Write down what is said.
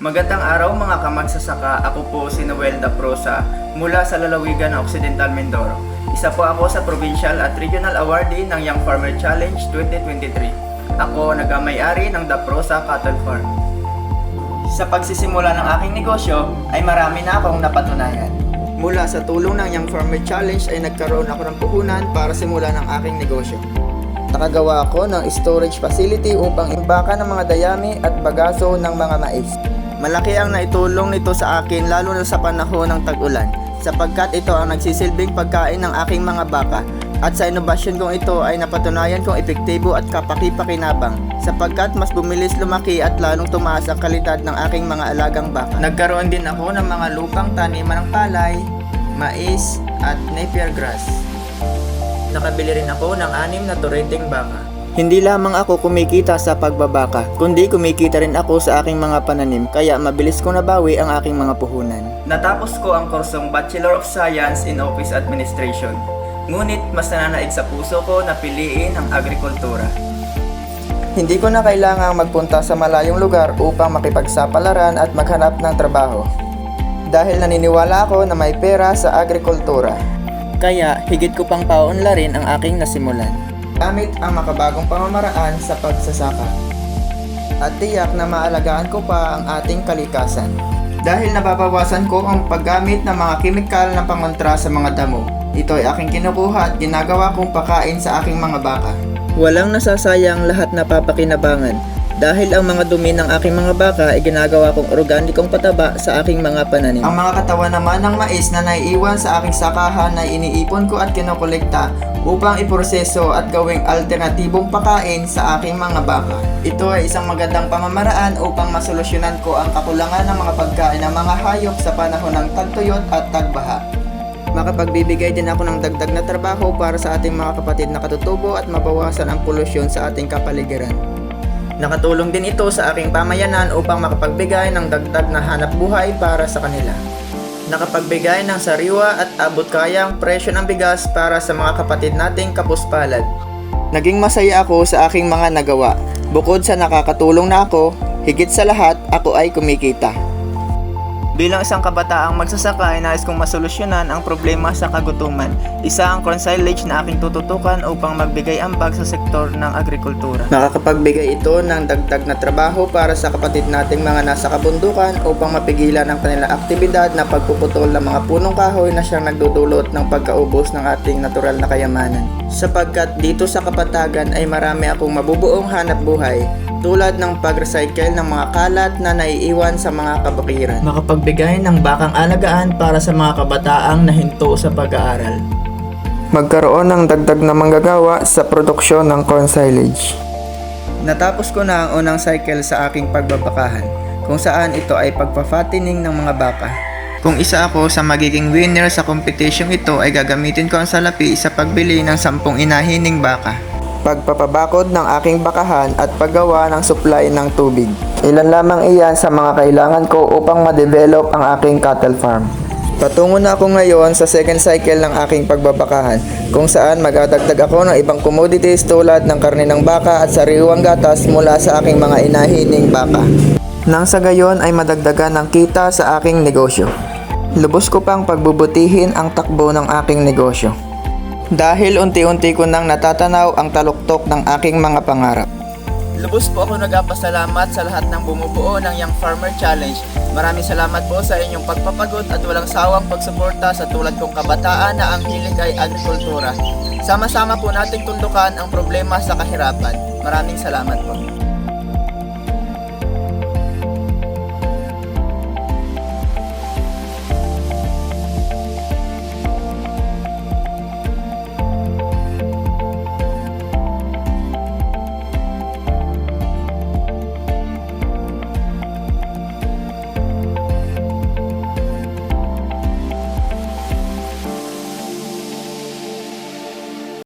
Magandang araw mga kamagsasaka, ako po si Noel Da Prosa mula sa lalawigan ng Occidental Mindoro. Isa po ako sa Provincial at Regional Awardee ng Young Farmer Challenge 2023. Ako nagmamay-ari ng Da Prosa Cattle Farm. Sa pagsisimula ng aking negosyo ay marami na akong napatunayan. Mula sa tulong ng Young Farmer Challenge ay nagkaroon ako ng puhunan para simulan ang aking negosyo. Nakagawa ako ng storage facility upang imbaka ng mga dayami at bagaso ng mga mais. Malaki ang naitulong nito sa akin lalo na sa panahon ng tag-ulan sapagkat ito ang nagsisilbing pagkain ng aking mga baka at sa inobasyon kong ito ay napatunayan kong epektibo at kapaki-pakinabang sapagkat mas bumilis lumaki at lalong tumaas ang kalidad ng aking mga alagang baka. Nagkaroon din ako ng mga lupang taniman ng palay, mais at napier grass. Nakabili rin ako ng 6 na tureteng baka. Hindi lamang ako kumikita sa pagbabaka, kundi kumikita rin ako sa aking mga pananim, kaya mabilis kong nabawi ang aking mga puhunan. Natapos ko ang kursong Bachelor of Science in Office Administration. Ngunit mas nananaig sa puso ko na piliin ang agrikultura. Hindi ko na kailangang magpunta sa malayong lugar upang makipagsapalaran at maghanap ng trabaho. Dahil naniniwala ako na may pera sa agrikultura. Kaya higit ko pang paunlarin ang aking nasimulan. Gamit ang makabagong pamamaraan sa pagsasaka. At tiyak na maalagaan ko pa ang ating kalikasan. Dahil nababawasan ko ang paggamit ng mga kemikal na pangontra sa mga damo. Ito ay aking kinukuha at ginagawa kong pakain sa aking mga baka. Walang nasasayang lahat na papakinabangan. Dahil ang mga dumi ng aking mga baka ay ginagawa kong organikong pataba sa aking mga pananim. Ang mga katawan naman ng mais na naiiwan sa aking sakahan ay iniipon ko at kinokolekta upang iproseso at gawing alternatibong pakain sa aking mga baka. Ito ay isang magandang pamamaraan upang masolusyonan ko ang kakulangan ng mga pagkain ng mga hayop sa panahon ng tagtuyot at tagbaha. Makapagbibigay din ako ng dagdag na trabaho para sa ating mga kapatid na katutubo at mabawasan ang polusyon sa ating kapaligiran. Nakatulong din ito sa aking pamayanan upang makapagbigay ng dagdag na hanap buhay para sa kanila. Nakapagbigay ng sariwa at abot-kayang presyo ng bigas para sa mga kapatid nating kapuspalad. Naging masaya ako sa aking mga nagawa. Bukod sa nakakatulong na ako, higit sa lahat ako ay kumikita. Bilang isang kabataang magsasaka ay nais kong masolusyonan ang problema sa kagutuman. Isa ang corn silage na aking tututukan upang magbigay ambag sa sektor ng agrikultura. Nakakapagbigay ito ng dagdag na trabaho para sa kapatid nating mga nasa kabundukan upang mapigilan ang kanilang aktibidad na pagpuputol ng mga punong kahoy na siyang nagdudulot ng pagkaubos ng ating natural na kayamanan. Sapagkat dito sa kapatagan ay marami akong mabubuong hanap buhay tulad ng pag-recycle ng mga kalat na naiiwan sa mga kabakiran. Makapagbigay ng bakang alagaan para sa mga kabataang nahinto sa pag-aaral. Magkaroon ng dagdag na manggagawa sa produksyon ng corn silage. Natapos ko na ang unang cycle sa aking pagbabakahan, kung saan ito ay pagpa-fattening ng mga baka. Kung isa ako sa magiging winner sa competition ito ay gagamitin ko ang salapi sa pagbili ng 10 inahining baka. Pagpapabakod ng aking bakahan at paggawa ng supply ng tubig. Ilan lamang iyan sa mga kailangan ko upang ma-develop ang aking cattle farm. Patungo na ako ngayon sa second cycle ng aking pagbabakahan kung saan magdadagdag ako ng ibang commodities tulad ng karne ng baka at sariwang gatas mula sa aking mga inahining baka. Nang sa gayon ay madagdagan ng kita sa aking negosyo. Lubos ko pang pagbubutihin ang takbo ng aking negosyo. Dahil unti-unti ko nang natatanaw ang taluktok ng aking mga pangarap. Lubos po ako nagpapasalamat sa lahat ng bumubuo ng Young Farmer Challenge. Maraming salamat po sa inyong pagpapagod at walang sawang pagsuporta sa tulad kong kabataan na ang hilig ay agrikultura. Sama-sama po nating tundukan ang problema sa kahirapan. Maraming salamat po.